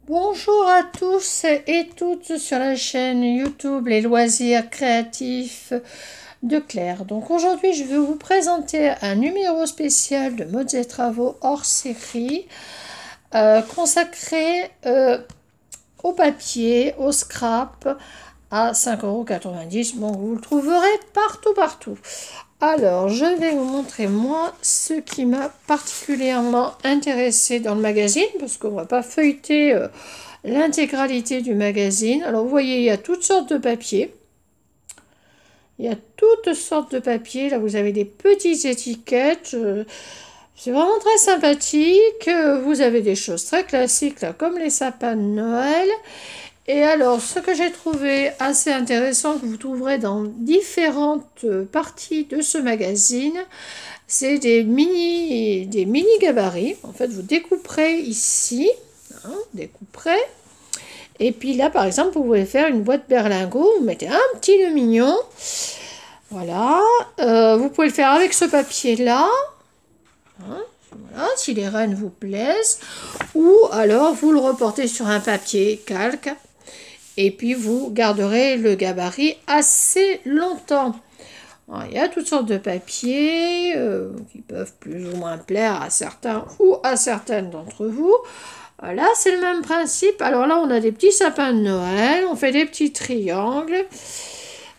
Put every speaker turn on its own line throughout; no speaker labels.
Bonjour à tous et toutes sur la chaîne YouTube Les Loisirs Créatifs de Claire. Donc aujourd'hui je vais vous présenter un numéro spécial de Modes et Travaux hors série consacré au papier, au scrap à 5,90 €. Bon, vous le trouverez partout. Alors, je vais vous montrer, moi, ce qui m'a particulièrement intéressé dans le magazine, parce qu'on ne va pas feuilleter l'intégralité du magazine. Alors, vous voyez, il y a toutes sortes de papiers. Il y a toutes sortes de papiers. Là, vous avez des petites étiquettes. C'est vraiment très sympathique. Vous avez des choses très classiques, là, comme les sapins de Noël. Et alors, ce que j'ai trouvé assez intéressant, que vous trouverez dans différentes parties de ce magazine, c'est des mini gabarits. En fait, vous découperez ici, découperez. Et puis là, par exemple, vous pouvez faire une boîte berlingot. Vous mettez un petit nœud mignon. Voilà. Vous pouvez le faire avec ce papier-là. Voilà, si les rennes vous plaisent. Ou alors, vous le reportez sur un papier calque. Et puis, vous garderez le gabarit assez longtemps. Alors, il y a toutes sortes de papiers qui peuvent plus ou moins plaire à certains ou à certaines d'entre vous. Là, c'est le même principe. Alors là, on a des petits sapins de Noël. On fait des petits triangles.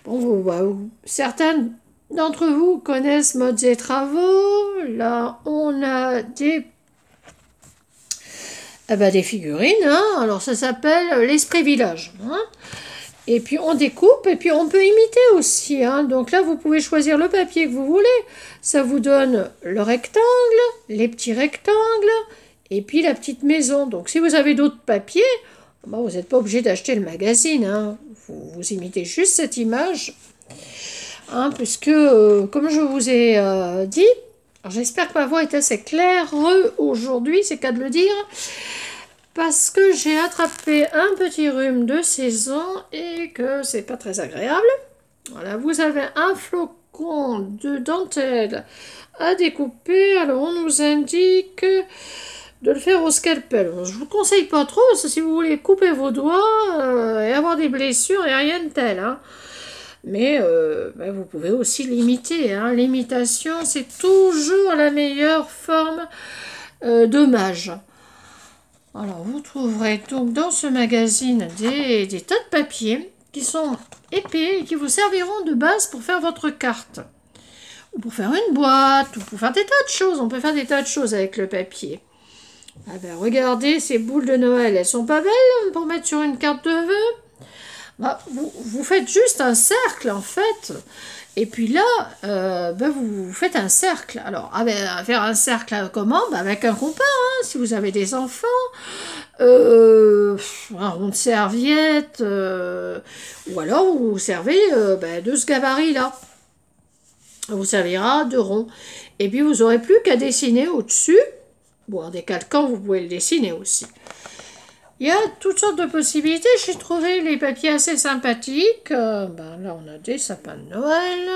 Bon, certains d'entre vous connaissent Modes et Travaux. Là, on a des figurines, Alors ça s'appelle l'Esprit Village, Et puis on découpe et puis on peut imiter aussi, Donc là vous pouvez choisir le papier que vous voulez. Ça vous donne le rectangle, les petits rectangles et puis la petite maison. Donc si vous avez d'autres papiers, vous n'êtes pas obligé d'acheter le magazine, Vous imitez juste cette image, puisque comme je vous ai dit, j'espère que ma voix est assez claire aujourd'hui, c'est qu'à de le dire, parce que j'ai attrapé un petit rhume de saison et que c'est pas très agréable. Voilà, vous avez un flocon de dentelle à découper. Alors on nous indique de le faire au scalpel. Je vous conseille pas trop, parce que si vous voulez couper vos doigts et avoir des blessures, il n'y a rien de tel, Mais vous pouvez aussi l'imiter. L'imitation, c'est toujours la meilleure forme d'hommage. Alors, vous trouverez donc dans ce magazine des tas de papiers qui sont épais et qui vous serviront de base pour faire votre carte. Ou pour faire une boîte, ou pour faire des tas de choses. On peut faire des tas de choses avec le papier. Regardez, ces boules de Noël, elles sont pas belles pour mettre sur une carte de vœux. Vous faites juste un cercle, en fait. Et puis là, vous faites un cercle. Alors, faire un cercle comment? Avec un compas, si vous avez des enfants. Un rond de serviette. Ou alors, vous vous servez de ce gabarit-là. Vous servira de rond. Et puis, vous n'aurez plus qu'à dessiner au-dessus. Bon, en décalquant, vous pouvez le dessiner aussi. Il y a toutes sortes de possibilités. J'ai trouvé les papiers assez sympathiques. Là, on a des sapins de Noël.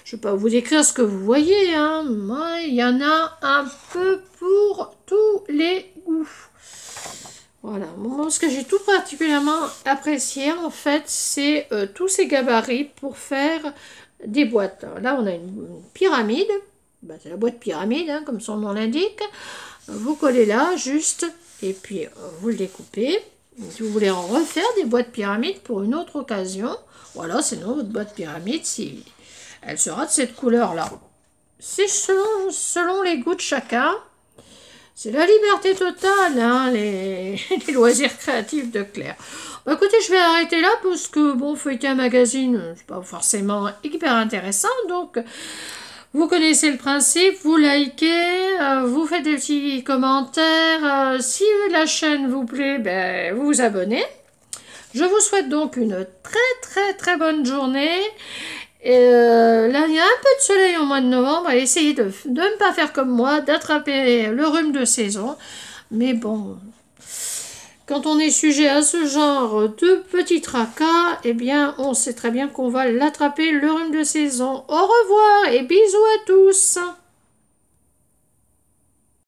Je ne vais pas vous décrire ce que vous voyez. Il y en a un peu pour tous les goûts. Voilà. Moi, ce que j'ai tout particulièrement apprécié, en fait, c'est tous ces gabarits pour faire des boîtes. Alors là, on a une pyramide. C'est la boîte pyramide, comme son nom l'indique. Vous collez là, juste... Et puis, vous le découpez. Si vous voulez en refaire des boîtes pyramides pour une autre occasion, voilà, sinon votre boîte pyramide, si elle sera de cette couleur-là. C'est selon les goûts de chacun. C'est la liberté totale, les loisirs créatifs de Claire. Écoutez, je vais arrêter là parce que, feuilleter un magazine, c'est pas forcément hyper intéressant, donc... Vous connaissez le principe, vous likez, vous faites des petits commentaires. Si la chaîne vous plaît, vous vous abonnez. Je vous souhaite donc une très bonne journée. Et, là, il y a un peu de soleil au mois de novembre. Essayez de ne pas faire comme moi, d'attraper le rhume de saison. Mais bon... Quand on est sujet à ce genre de petits tracas, on sait très bien qu'on va l'attraper, le rhume de saison. Au revoir et bisous à tous.